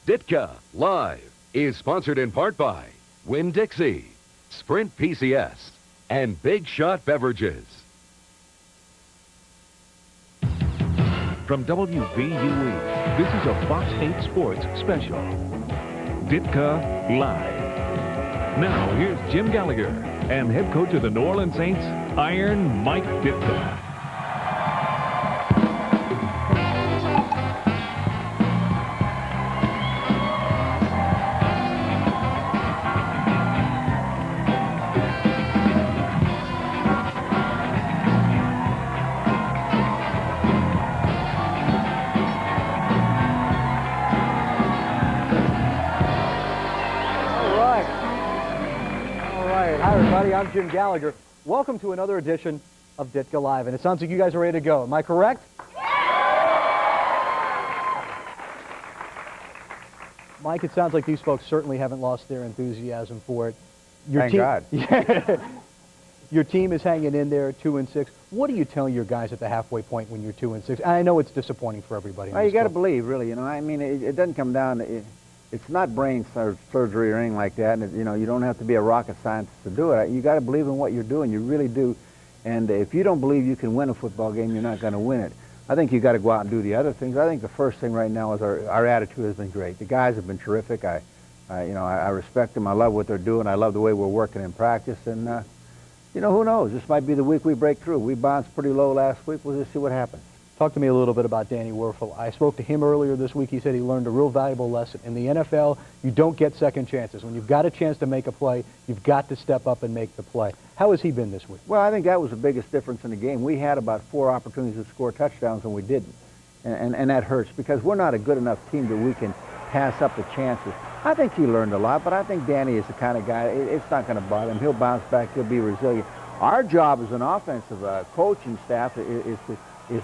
Ditka Live is sponsored in part by Winn-Dixie, Sprint PCS, and Big Shot Beverages. From WVUE, this is a Fox 8 Sports special. Ditka Live. Now, here's Jim Gallagher and head coach of the New Orleans Saints, Iron Mike Ditka. Hi, everybody. I'm Jim Gallagher. Welcome to another edition of Ditka Live. And it sounds like you guys are ready to go. Am I correct? Mike, it sounds like these folks certainly haven't lost their enthusiasm for it. Thank God. Your team is hanging in there, 2-6. What do you tell your guys at the halfway point when you're 2-6? I know it's disappointing for everybody. Well, you got to believe, really. You know, I mean, it doesn't come down to it's not brain surgery or anything like that. And, you know, you don't have to be a rocket scientist to do it. You got to believe in what you're doing. You really do. And if you don't believe you can win a football game, you're not going to win it. I think you got to go out and do the other things. I think the first thing right now is our attitude has been great. The guys have been terrific. I respect them. I love what they're doing. I love the way we're working in practice. And, you know, who knows? This might be the week we break through. We bounced pretty low last week. We'll just see what happens. Talk to me a little bit about Danny Werfel. I spoke to him earlier this week. He said he learned a real valuable lesson. In the NFL, you don't get second chances. When you've got a chance to make a play, you've got to step up and make the play. How has he been this week? Well, I think that was the biggest difference in the game. We had about 4 opportunities to score touchdowns, and we didn't. And that hurts because we're not a good enough team that we can pass up the chances. I think he learned a lot, but I think Danny is the kind of guy, it's not going to bother him. He'll bounce back. He'll be resilient. Our job as an offensive coaching staff is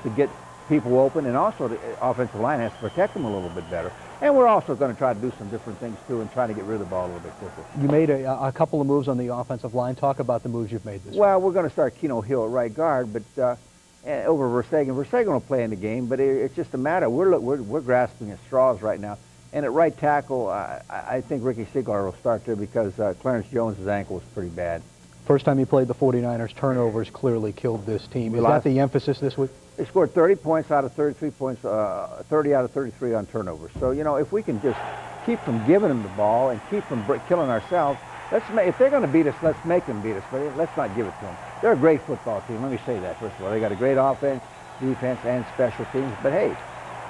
to get people open, and also the offensive line has to protect them a little bit better. And we're also going to try to do some different things, too, and try to get rid of the ball a little bit quicker. You made a couple of moves on the offensive line. Talk about the moves you've made this week. Well, we're going to start Keno Hill at right guard, but over Verstegen. Verstegen will play in the game, but it's just a matter. We're grasping at straws right now. And at right tackle, I think Ricky Seaglar will start there because Clarence Jones' ankle was pretty bad. First time you played the 49ers, turnovers clearly killed this team. Is that the emphasis this week? They scored 30 points out of 33 points, 30 out of 33 on turnovers. So, you know, if we can just keep from giving them the ball and keep from killing ourselves, if they're going to beat us, let's make them beat us, but let's not give it to them. They're a great football team. Let me say that, first of all. They got a great offense, defense, and special teams. But, hey,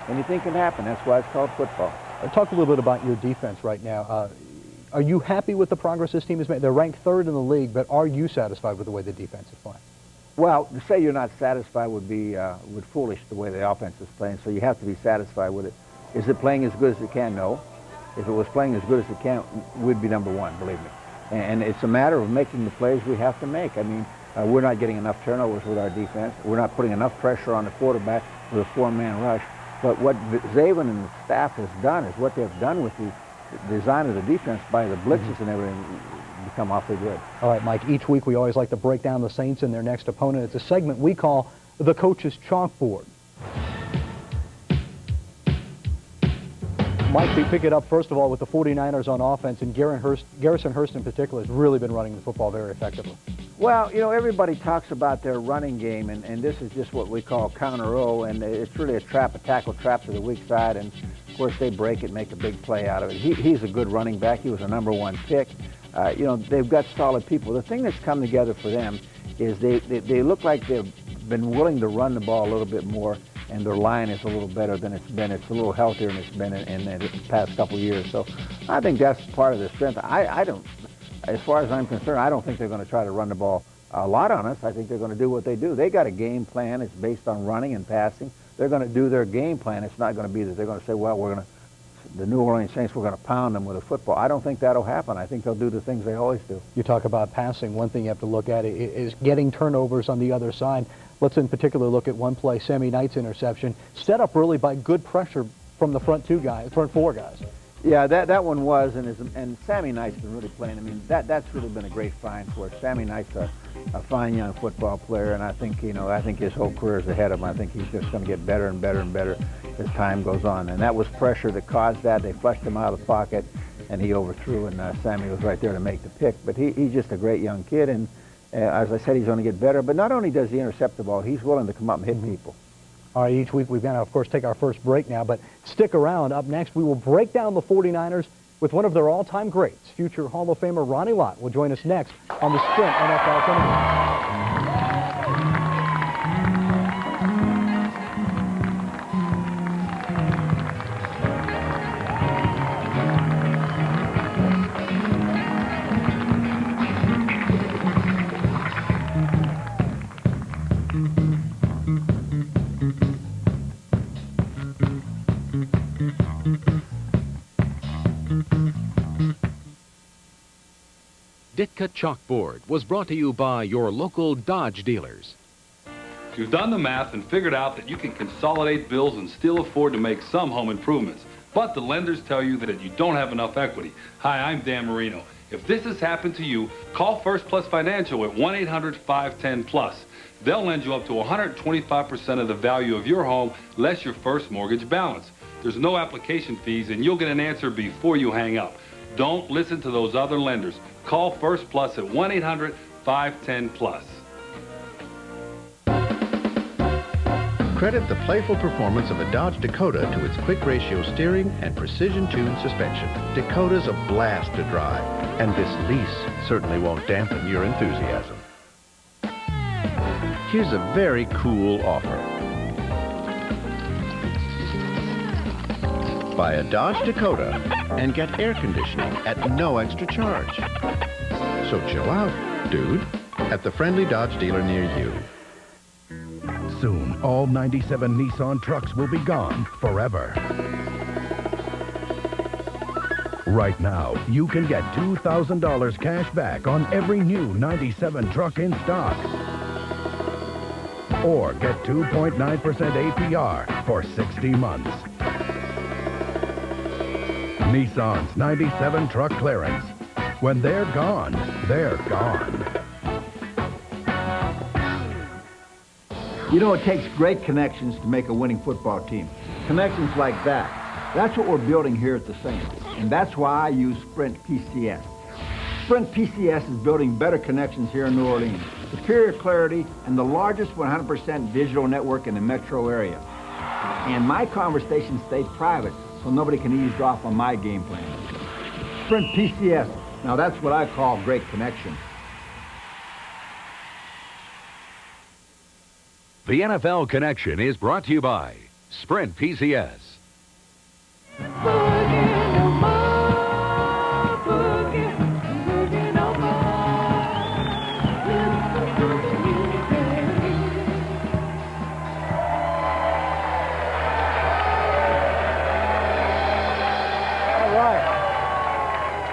anything can happen. That's why it's called football. Talk a little bit about your defense right now. Are you happy with the progress this team has made? They're ranked 3rd in the league, but are you satisfied with the way the defense is playing? Well, to say you're not satisfied would be foolish the way the offense is playing, so you have to be satisfied with it. Is it playing as good as it can? No. If it was playing as good as it can, we'd be number 1, believe me. And it's a matter of making the plays we have to make. I mean, we're not getting enough turnovers with our defense. We're not putting enough pressure on the quarterback with a 4-man rush. But what Zaven and the staff has done is what they've done with the design of the defense by the blitzes and everything become awfully good. All right, Mike, each week we always like to break down the Saints and their next opponent. It's a segment we call the Coach's Chalkboard. Mike, we pick it up, first of all, with the 49ers on offense, and Garrison Hurst in particular has really been running the football very effectively. Well, you know, everybody talks about their running game, and this is just what we call counter-O, and it's really a tackle trap to the weak side, and, of course, they break it, make a big play out of it. He's a good running back. He was a #1 pick. You know, they've got solid people. The thing that's come together for them is they look like they've been willing to run the ball a little bit more, and their line is a little better than it's been. It's a little healthier than it's been in the past couple of years. So I think that's part of the strength. I don't, as far as I'm concerned, I don't think they're going to try to run the ball a lot on us. I think they're going to do what they do. They got a game plan. It's based on running and passing. They're going to do their game plan. It's not going to be that they're going to say, well, the New Orleans Saints, we're going to pound them with a football. I don't think that'll happen. I think they'll do the things they always do. You talk about passing. One thing you have to look at is getting turnovers on the other side. Let's in particular look at one play, Sammy Knight's interception, set up really by good pressure from the front 4 guys. Yeah, that one was, and Sammy Knight's been really playing. I mean, that's really been a great find for us. Sammy Knight's a fine young football player, and I think, you know, I think his whole career is ahead of him. I think he's just going to get better and better and better as time goes on. And that was pressure that caused that. They flushed him out of the pocket, and he overthrew, and Sammy was right there to make the pick. But he's just a great young kid, and as I said, he's going to get better. But not only does he intercept the ball, he's willing to come up and hit people. All right, each week we've got to, of course, take our first break now, but stick around. Up next, we will break down the 49ers with one of their all-time greats. Future Hall of Famer Ronnie Lott will join us next on the Sprint NFL Tonight. Ditka Chalkboard was brought to you by your local Dodge dealers. You've done the math and figured out that you can consolidate bills and still afford to make some home improvements. But the lenders tell you that you don't have enough equity. Hi, I'm Dan Marino. If this has happened to you, call First Plus Financial at 1-800-510-PLUS. They'll lend you up to 125% of the value of your home, less your first mortgage balance. There's no application fees, and you'll get an answer before you hang up. Don't listen to those other lenders. Call First Plus at 1-800-510-PLUS. Credit the playful performance of a Dodge Dakota to its quick ratio steering and precision-tuned suspension. Dakota's a blast to drive, and this lease certainly won't dampen your enthusiasm. Here's a very cool offer. Buy a Dodge Dakota and get air conditioning at no extra charge. So chill out, dude, at the friendly Dodge dealer near you. Soon, all 97 Nissan trucks will be gone forever. Right now, you can get $2,000 cash back on every new 97 truck in stock. Or get 2.9% APR for 60 months. Nissan's 97 truck clearance. When they're gone, they're gone. You know, it takes great connections to make a winning football team. Connections like that. That's what we're building here at the Saints. And that's why I use Sprint PCS. Sprint PCS is building better connections here in New Orleans. Superior clarity and the largest 100% digital network in the metro area. And my conversations stay private, so nobody can eavesdrop on my game plan. Sprint PCS. Now that's what I call great connection. The NFL Connection is brought to you by Sprint PCS.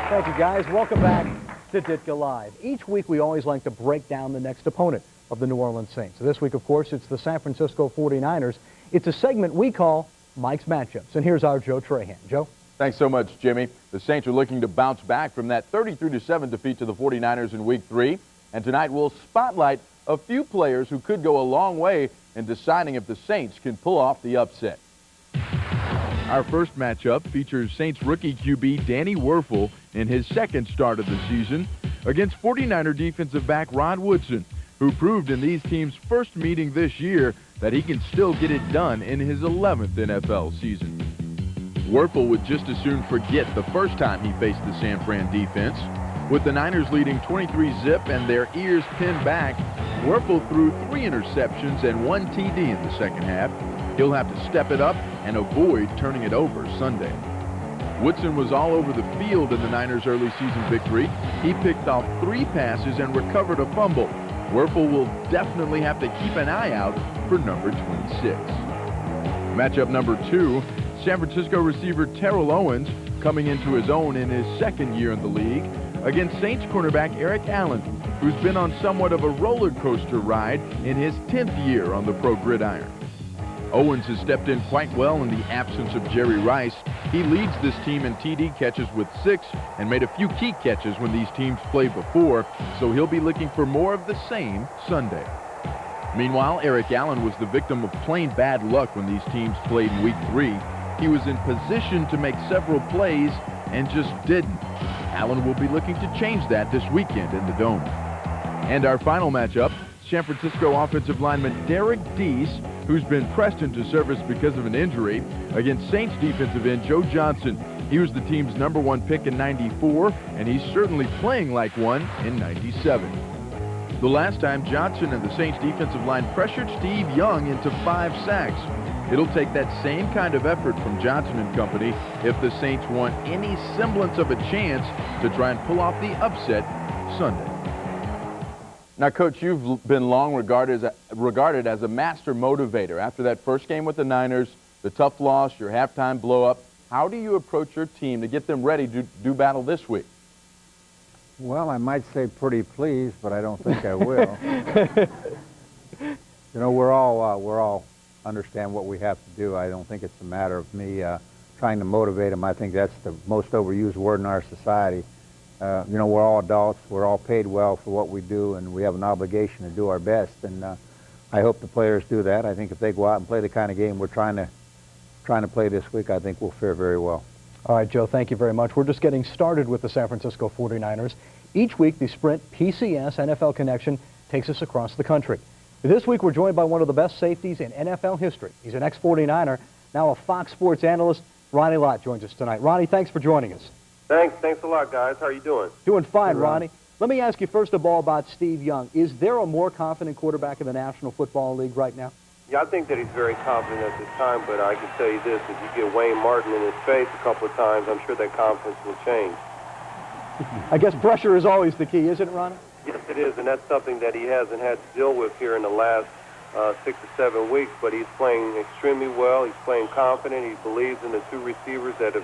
Thank you, guys. Welcome back to Ditka Live. Each week, we always like to break down the next opponent of the New Orleans Saints. So this week, of course, it's the San Francisco 49ers. It's a segment we call Mike's Matchups. And here's our Joe Trahan. Joe? Thanks so much, Jimmy. The Saints are looking to bounce back from that 33-7 defeat to the 49ers in Week 3. And tonight, we'll spotlight a few players who could go a long way in deciding if the Saints can pull off the upset. Our first matchup features Saints rookie QB Danny Werfel in his second start of the season against 49er defensive back Rod Woodson, who proved in these teams' first meeting this year that he can still get it done in his 11th NFL season. Werfel would just as soon forget the first time he faced the San Fran defense. With the Niners leading 23-zip and their ears pinned back, Werfel threw 3 interceptions and 1 TD in the second half. He'll have to step it up and avoid turning it over Sunday. Woodson was all over the field in the Niners' early season victory. He picked off 3 passes and recovered a fumble. Werfel will definitely have to keep an eye out for number 26. Matchup number 2, San Francisco receiver Terrell Owens coming into his own in his second year in the league against Saints cornerback Eric Allen, who's been on somewhat of a roller coaster ride in his 10th year on the pro gridiron. Owens has stepped in quite well in the absence of Jerry Rice, He leads this team in TD catches with 6 and made a few key catches when these teams played before, so he'll be looking for more of the same Sunday. Meanwhile, Eric Allen was the victim of plain bad luck when these teams played in Week 3. He was in position to make several plays and just didn't. Allen will be looking to change that this weekend in the Dome. And our final matchup, San Francisco offensive lineman Derek Deese, who's been pressed into service because of an injury, against Saints defensive end Joe Johnson. He was the team's #1 pick in '94, and he's certainly playing like one in '97. The last time Johnson and the Saints defensive line pressured Steve Young into 5 sacks. It'll take that same kind of effort from Johnson and company if the Saints want any semblance of a chance to try and pull off the upset Sunday. Now, Coach, you've been long regarded as a master motivator. After that first game with the Niners, the tough loss, your halftime blow-up, how do you approach your team to get them ready to do battle this week? Well, I might say pretty pleased, but I don't think I will. You know, we're all understand what we have to do. I don't think it's a matter of me trying to motivate them. I think that's the most overused word in our society. You know, we're all adults. We're all paid well for what we do, and we have an obligation to do our best. And I hope the players do that. I think if they go out and play the kind of game we're trying to play this week, I think we'll fare very well. All right, Joe, thank you very much. We're just getting started with the San Francisco 49ers. Each week, the Sprint PCS NFL Connection takes us across the country. This week, we're joined by one of the best safeties in NFL history. He's an ex-49er, now a Fox Sports analyst. Ronnie Lott joins us tonight. Ronnie, thanks for joining us. Thanks a lot, guys. How are you doing? Doing fine, Ronnie. Let me ask you first of all about Steve Young. Is there a more confident quarterback in the National Football League right now? Yeah, I think that he's very confident at this time, but I can tell you this, if you get Wayne Martin in his face a couple of times, I'm sure that confidence will change. I guess pressure is always the key, isn't it, Ronnie? Yes, it is, and that's something that he hasn't had to deal with here in the last 6 to 7 weeks, but he's playing extremely well. He's playing confident. He believes in the 2 receivers that have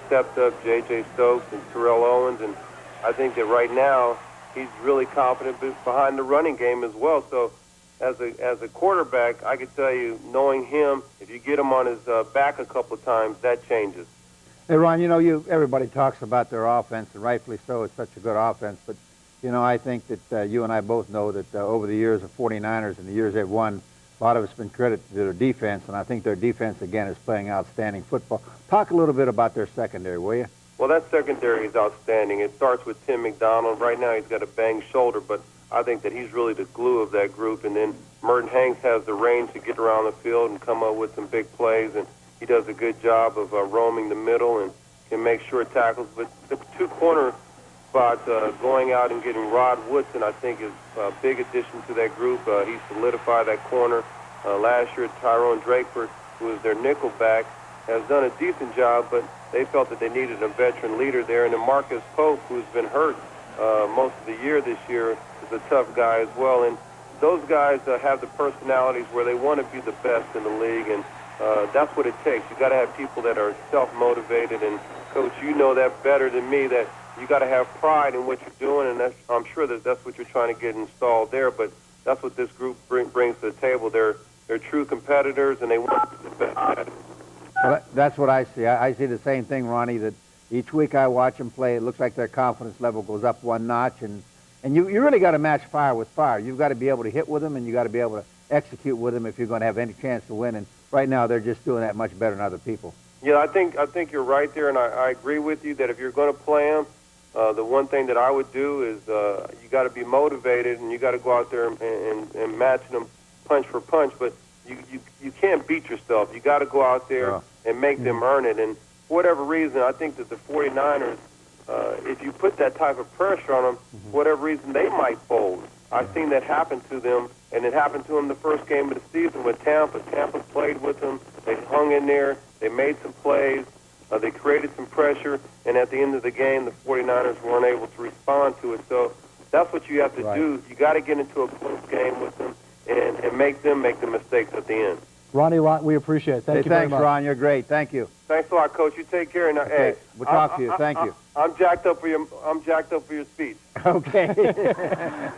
stepped up, J.J. Stokes and Terrell Owens, and I think that right now he's really confident behind the running game as well. So as a quarterback, I could tell you, knowing him, if you get him on his back a couple of times, that changes. Hey, Ron, you know, everybody talks about their offense, and rightfully so. It's such a good offense. But, you know, I think that you and I both know that over the years of 49ers and the years they've won, a lot of it's been credit to their defense, and I think their defense, again, is playing outstanding football. Talk a little bit about their secondary, will you? Well, that secondary is outstanding. It starts with Tim McDonald. Right now he's got a banged shoulder, but I think that he's really the glue of that group. And then Merton Hanks has the range to get around the field and come up with some big plays, and he does a good job of roaming the middle and can make short tackles. But the 2 corner spots, going out and getting Rod Woodson, I think, is a big addition to that group. He solidified that corner. Last year, Tyrone Drakeford, who was their nickel back, has done a decent job, but they felt that they needed a veteran leader there. And then Marcus Pope, who's been hurt most of the year this year, is a tough guy as well. And those guys have the personalities where they want to be the best in the league, and that's what it takes. You got to have people that are self-motivated, and Coach, you know that better than me, that you got to have pride in what you're doing, and I'm sure that that's what you're trying to get installed there. But that's what this group brings to the table. They're true competitors, and they want to be the best at it. Well, that's what I see. I see the same thing, Ronnie, that each week I watch them play, it looks like their confidence level goes up 1 notch, and you really got to match fire with fire. You've got to be able to hit with them, and you got to be able to execute with them if you're going to have any chance to win. And right now, they're just doing that much better than other people. Yeah, I think you're right there, and I agree with you that if you're going to play them, the one thing that I would do is you got to be motivated, and you got to go out there and match them punch for punch. But you can't beat yourself. You got to go out there and make them earn it. And for whatever reason, I think that the 49ers, if you put that type of pressure on them, for whatever reason, they might fold. I've seen that happen to them, and it happened to them the first game of the season with Tampa. Tampa played with them. They hung in there. They made some plays. They created some pressure, and at the end of the game, the 49ers weren't able to respond to it. So that's what you have to do. You got to get into a close game with them and make them make the mistakes at the end. Ronnie Lott, we appreciate it. Thank you very much. Thanks, Ron. You're great. Thank you. Thanks a lot, Coach. You take care. Now, hey, we'll talk to you. Thank you. I'm jacked up for your speech. Okay.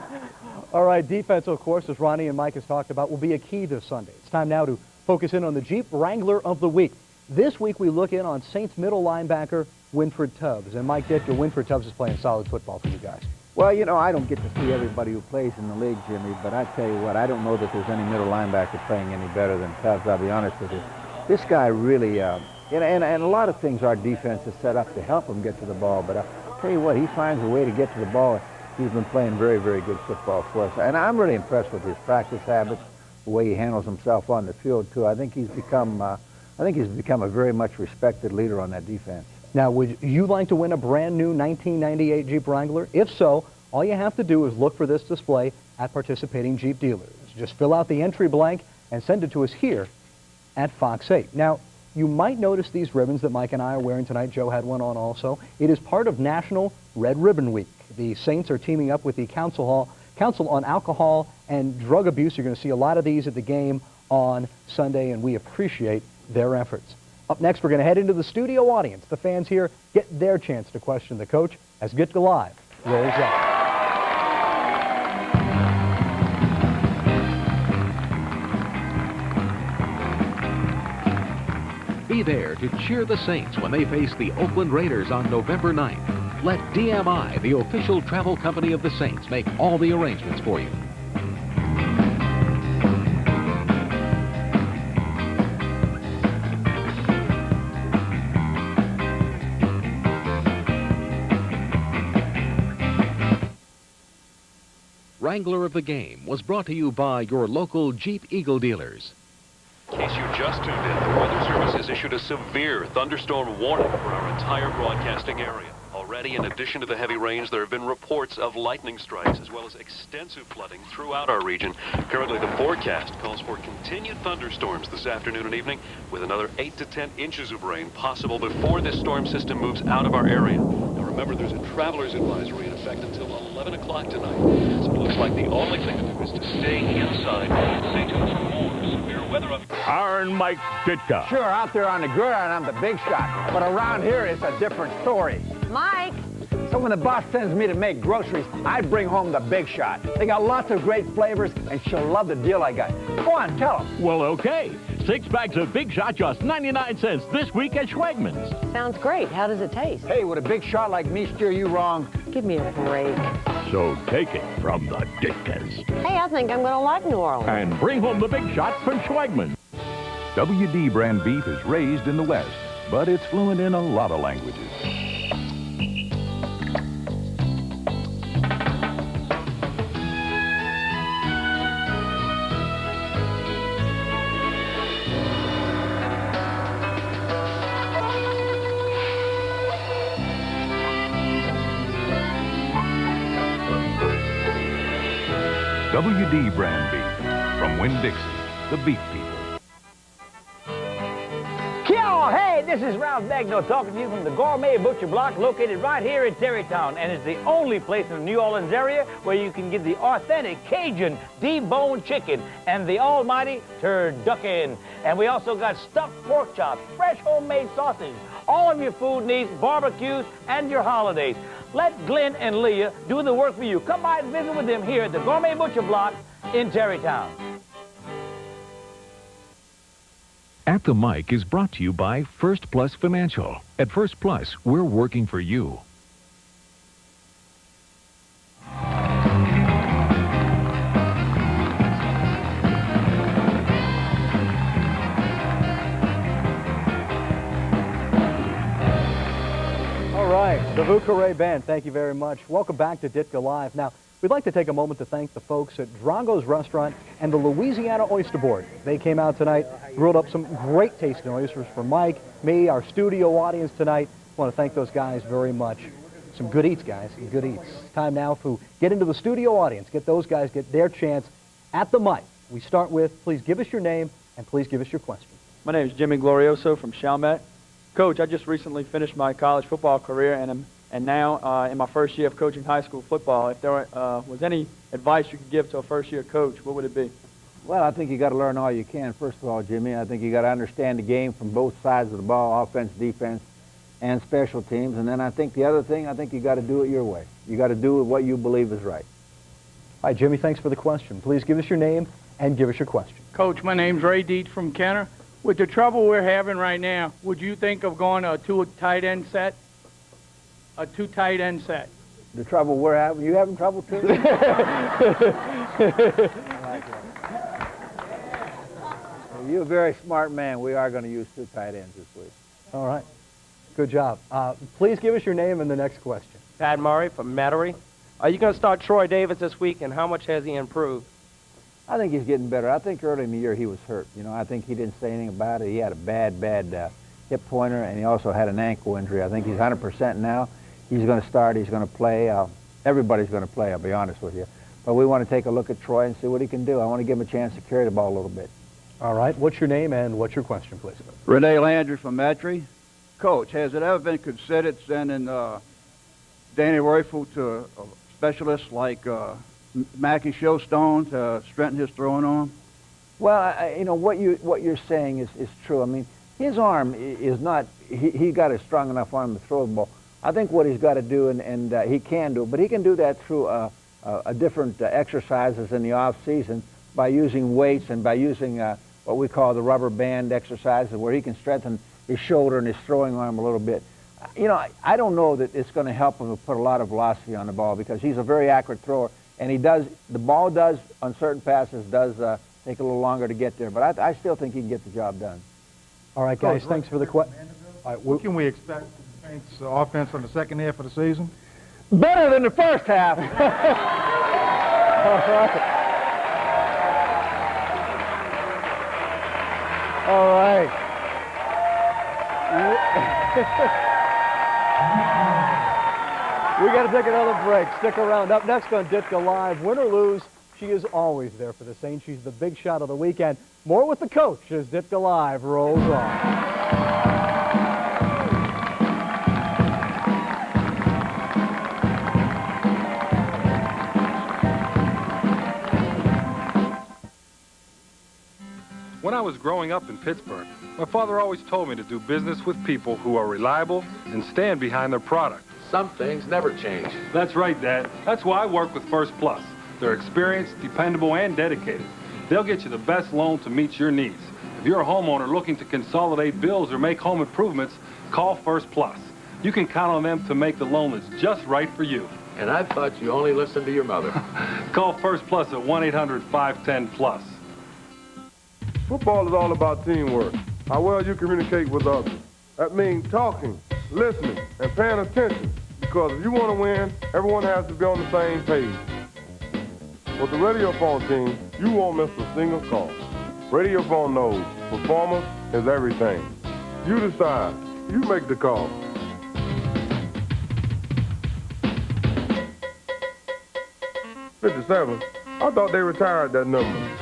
All right, defense, of course, as Ronnie and Mike has talked about, will be a key this Sunday. It's time now to focus in on the Jeep Wrangler of the Week. This week we look in on Saints middle linebacker Winfred Tubbs. And Mike Ditka, Winfred Tubbs is playing solid football for you guys. Well, you know, I don't get to see everybody who plays in the league, Jimmy, but I tell you what, I don't know that there's any middle linebacker playing any better than Tubbs, I'll be honest with you. This guy really, and a lot of things our defense is set up to help him get to the ball, but I'll tell you what, he finds a way to get to the ball. He's been playing very, very good football for us, and I'm really impressed with his practice habits, the way he handles himself on the field, too. I think he's become a very much respected leader on that defense. Now, would you like to win a brand new 1998 Jeep Wrangler? If so, all you have to do is look for this display at participating Jeep dealers. Just fill out the entry blank and send it to us here at Fox 8. Now, you might notice these ribbons that Mike and I are wearing tonight. Joe had one on also. It is part of National Red Ribbon Week. The Saints are teaming up with the Council on Alcohol and Drug Abuse. You're going to see a lot of these at the game on Sunday, and we appreciate their efforts. Up next, we're going to head into the studio audience. The fans here get their chance to question the coach as Ditka Live rolls on. Be there to cheer the Saints when they face the Oakland Raiders on November 9th. Let DMI, the official travel company of the Saints, make all the arrangements for you. Wrangler of the Game was brought to you by your local Jeep Eagle dealers. In case you just tuned in, the Weather Service has issued a severe thunderstorm warning for our entire broadcasting area. Already, in addition to the heavy rains, there have been reports of lightning strikes as well as extensive flooding throughout our region. Currently, the forecast calls for continued thunderstorms this afternoon and evening, with another 8 to 10 inches of rain possible before this storm system moves out of our area. Now, remember, there's a traveler's advisory in effect until 11 o'clock tonight, so it looks like the only thing to do is to stay inside and stay tuned for more severe weather updates. Iron Mike Ditka. Sure, out there on the gridiron, I'm the big shot, but around here it's a different story. Mike! So when the boss sends me to make groceries, I bring home the big shot. They got lots of great flavors, and she'll love the deal I got. Go on, tell them. Well, okay. 6 bags of Big Shot, just 99 cents this week at Schwegmann's. Sounds great. How does it taste? Hey, would a big shot like me steer you wrong? Give me a break. So take it from the Ditkas. Hey, I think I'm going to like New Orleans. And bring home the Big Shot from Schwegmann's. WD brand beef is raised in the West, but it's fluent in a lot of languages. WD brand beef from Winn-Dixie, the beef people. Hey, this is Ralph Magno talking to you from the Gourmet Butcher Block located right here in Terrytown, and it's the only place in the New Orleans area where you can get the authentic Cajun deboned chicken and the almighty turducken. And we also got stuffed pork chops, fresh homemade sausage, all of your food needs, barbecues, and your holidays. Let Glenn and Leah do the work for you. Come by and visit with them here at the Gourmet Butcher Block in Terrytown. At the Mic is brought to you by First Plus Financial. At First Plus, we're working for you. All right, the Vucare Band, thank you very much. Welcome back to Ditka Live. Now, we'd like to take a moment to thank the folks at Drago's Restaurant and the Louisiana Oyster Board. They came out tonight, grilled up some great tasting oysters for Mike, me, our studio audience tonight. I want to thank those guys very much. Some good eats, guys, some good eats. Time now to get into the studio audience, get those guys, get their chance at the mic. We start with, please give us your name and please give us your question. My name is Jimmy Glorioso from Chalmette. Coach, I just recently finished my college football career, and now in my first year of coaching high school football. If there was any advice you could give to a first-year coach, what would it be? Well, I think you got to learn all you can. First of all, Jimmy, I think you got to understand the game from both sides of the ball, offense, defense, and special teams. And then I think the other thing, I think you got to do it your way. You got to do what you believe is right. All right, Jimmy, thanks for the question. Please give us your name and give us your question. Coach, my name's Ray Deet from Kenner. With the trouble we're having right now, would you think of going to a two tight end set? A two tight end set. The trouble we're having, you having trouble too? You're a very smart man. We are going to use two tight ends this week. All right. Good job. Please give us your name and the next question. Pat Murray from Metairie. Are you going to start Troy Davis this week, and how much has he improved? I think he's getting better. I think early in the year he was hurt. You know, I think he didn't say anything about it. He had a bad hip pointer, and he also had an ankle injury. I think he's 100% now. He's going to start. He's going to play. Everybody's going to play, I'll be honest with you. But we want to take a look at Troy and see what he can do. I want to give him a chance to carry the ball a little bit. All right. What's your name and what's your question, please? Renee Landry from Metairie. Coach, has it ever been considered sending Danny Werfel to a specialist like Mackie Showstone to strengthen his throwing arm? Well, you know, what you're saying is true. I mean, his arm is not, he got a strong enough arm to throw the ball. I think what he's got to do, and he can do, but he can do that through different exercises in the off season by using weights and by using what we call the rubber band exercises, where he can strengthen his shoulder and his throwing arm a little bit. You know, I don't know that it's going to help him to put a lot of velocity on the ball, because he's a very accurate thrower, and the ball does, on certain passes, take a little longer to get there, but I still think he can get the job done. All right, guys, thanks for the question. What can we expect from the Saints' offense on the second half of the season? Better than the first half. All right. All right. We got to take another break. Stick around. Up next on Ditka Live, win or lose, she is always there for the Saints. She's the big shot of the weekend. More with the coach as Ditka Live rolls on. When I was growing up in Pittsburgh, my father always told me to do business with people who are reliable and stand behind their product. Some things never change. That's right, Dad. That's why I work with First Plus. They're experienced, dependable, and dedicated. They'll get you the best loan to meet your needs. If you're a homeowner looking to consolidate bills or make home improvements, call First Plus. You can count on them to make the loan that's just right for you. And I thought you only listened to your mother. Call First Plus at 1-800-510-PLUS. Football is all about teamwork, how well you communicate with others. That means talking, listening, and paying attention, because if you want to win, everyone has to be on the same page. With the Radiophone team, you won't miss a single call. Radiophone knows performance is everything. You decide. You make the call. '57. I thought they retired that number.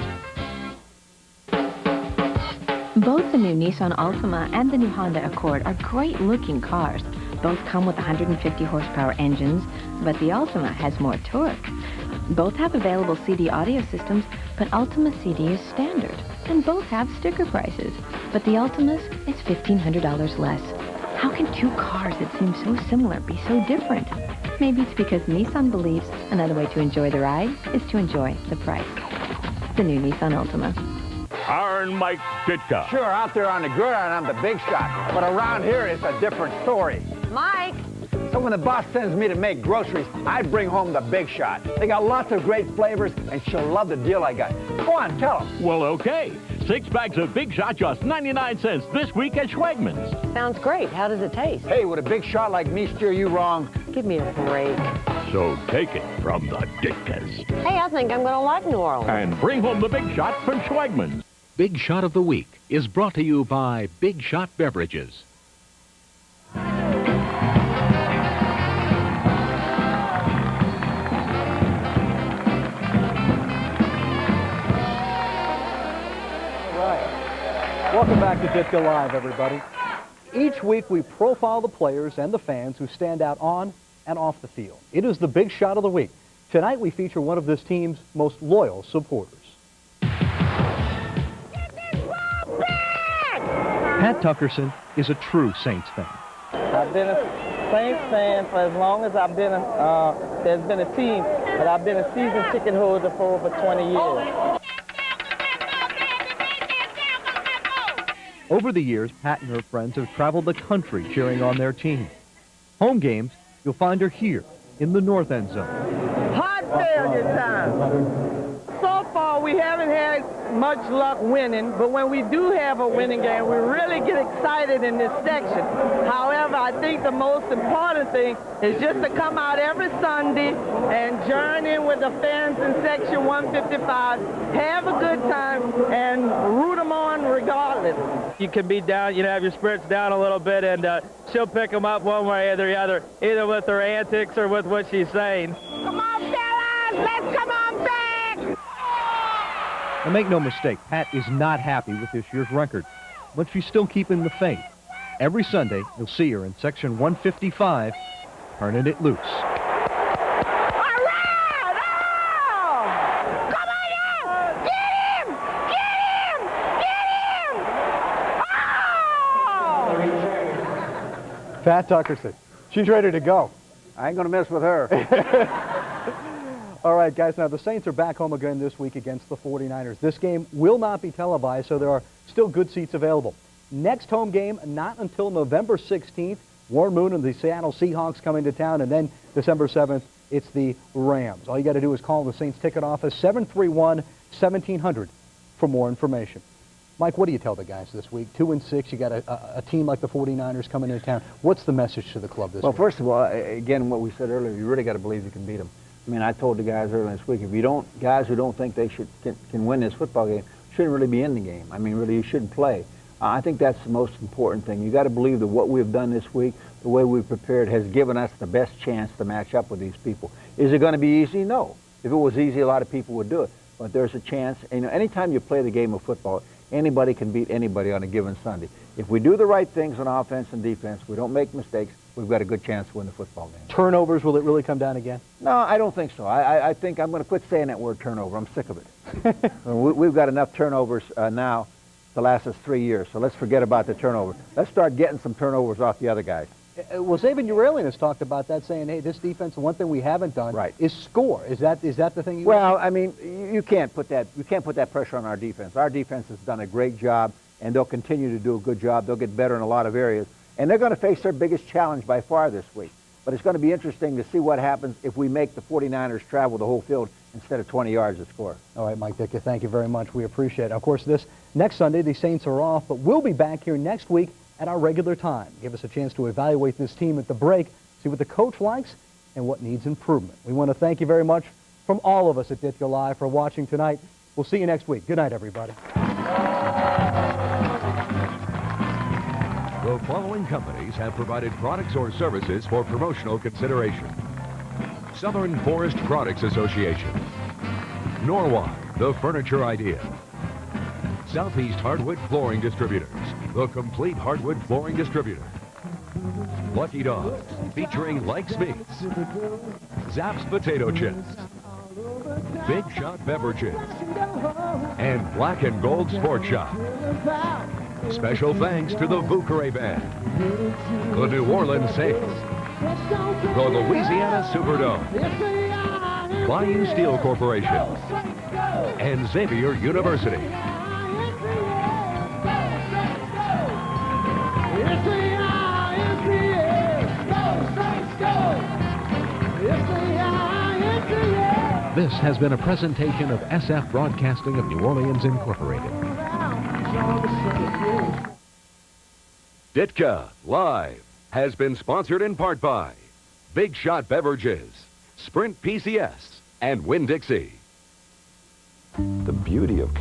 Both the new Nissan Altima and the new Honda Accord are great-looking cars. Both come with 150 horsepower engines, but the Altima has more torque. Both have available CD audio systems, but Altima CD is standard. And both have sticker prices, but the Altima's is $1,500 less. How can two cars that seem so similar be so different? Maybe it's because Nissan believes another way to enjoy the ride is to enjoy the price. The new Nissan Altima. Iron Mike Ditka. Sure, out there on the gridiron, I'm the big shot. But around here, it's a different story. Mike! So when the boss sends me to make groceries, I bring home the big shot. They got lots of great flavors, and she'll love the deal I got. Go on, tell them. Well, okay. 6 bags of Big Shot, just 99 cents this week at Schwegmann's. Sounds great. How does it taste? Hey, would a big shot like me steer you wrong? Give me a break. So take it from the Ditkas. Hey, I think I'm going to like New Orleans. And bring home the Big Shot from Schwegmann's. Big Shot of the Week is brought to you by Big Shot Beverages. Welcome back to Ditka Live, everybody. Each week we profile the players and the fans who stand out on and off the field. It is the Big Shot of the Week. Tonight we feature one of this team's most loyal supporters. Pat Tuckerson is a true Saints fan. I've been a Saints fan for as long as I've been there's been a team, but I've been a season ticket holder for over 20 years. Over the years, Pat and her friends have traveled the country cheering on their team. Home games, you'll find her here in the North End Zone. Heart failure time. So far, we haven't had much luck winning, but when we do have a winning game, we really get excited in this section. However, I think the most important thing is just to come out every Sunday and join in with the fans in Section 155, have a good time, and root them on regardless. You can be down, have your spirits down a little bit, and she'll pick them up one way or the other, either with her antics or with what she's saying. Come on, fellas, let's come on back! Now, make no mistake, Pat is not happy with this year's record, but she's still keeping the faith. Every Sunday, you'll see her in Section 155, turning it loose. Pat Tuckerson. She's ready to go. I ain't going to mess with her. All right, guys, now the Saints are back home again this week against the 49ers. This game will not be televised, so there are still good seats available. Next home game, not until November 16th. Warren Moon and the Seattle Seahawks coming to town, and then December 7th, it's the Rams. All you got to do is call the Saints ticket office, 731-1700, for more information. Mike, what do you tell the guys this week? 2-6, you got a team like the 49ers coming into town. What's the message to the club this week? Well, first of all, again, what we said earlier, you really got to believe you can beat them. I mean, I told the guys earlier this week, if you don't, guys who don't think they can win this football game, shouldn't really be in the game. I mean, really, you shouldn't play. I think that's the most important thing. You got to believe that what we've done this week, the way we've prepared, has given us the best chance to match up with these people. Is it going to be easy? No. If it was easy, a lot of people would do it. But there's a chance. And, anytime you play the game of football, anybody can beat anybody on a given Sunday. If we do the right things on offense and defense, we don't make mistakes, we've got a good chance to win the football game. Turnovers, will it really come down again? No, I don't think so. I think I'm going to quit saying that word turnover. I'm sick of it. We've got enough turnovers now to last us 3 years, so let's forget about the turnover. Let's start getting some turnovers off the other guys. Well, Zabin Uralian has talked about that, saying, hey, this defense, the one thing we haven't done is score. Is that the thing you Well, I mean, you can't put that pressure on our defense. Our defense has done a great job, and they'll continue to do a good job. They'll get better in a lot of areas. And they're going to face their biggest challenge by far this week. But it's going to be interesting to see what happens if we make the 49ers travel the whole field instead of 20 yards to score. All right, Mike Ditka, thank you very much. We appreciate it. Of course, this next Sunday, the Saints are off, but we'll be back here next week at our regular time. Give us a chance to evaluate this team at the break, see what the coach likes and what needs improvement. We want to thank you very much from all of us at Ditka Live for watching tonight. We'll see you next week. Good night, everybody. The following companies have provided products or services for promotional consideration. Southern Forest Products Association. Norwalk, the furniture idea. Southeast Hardwood Flooring Distributors, the complete hardwood flooring distributor. Lucky Dogs, featuring Likes Meats. Zapp's Potato Chips. Big Shot Beverages. And Black and Gold Sports Shop. Special thanks to the Vucare Band, the New Orleans Saints, the Louisiana Superdome, Bayou Steel Corporation, and Xavier University. This has been a presentation of SF Broadcasting of New Orleans, Incorporated. Ditka Live has been sponsored in part by Big Shot Beverages, Sprint PCS, and Winn-Dixie. The beauty of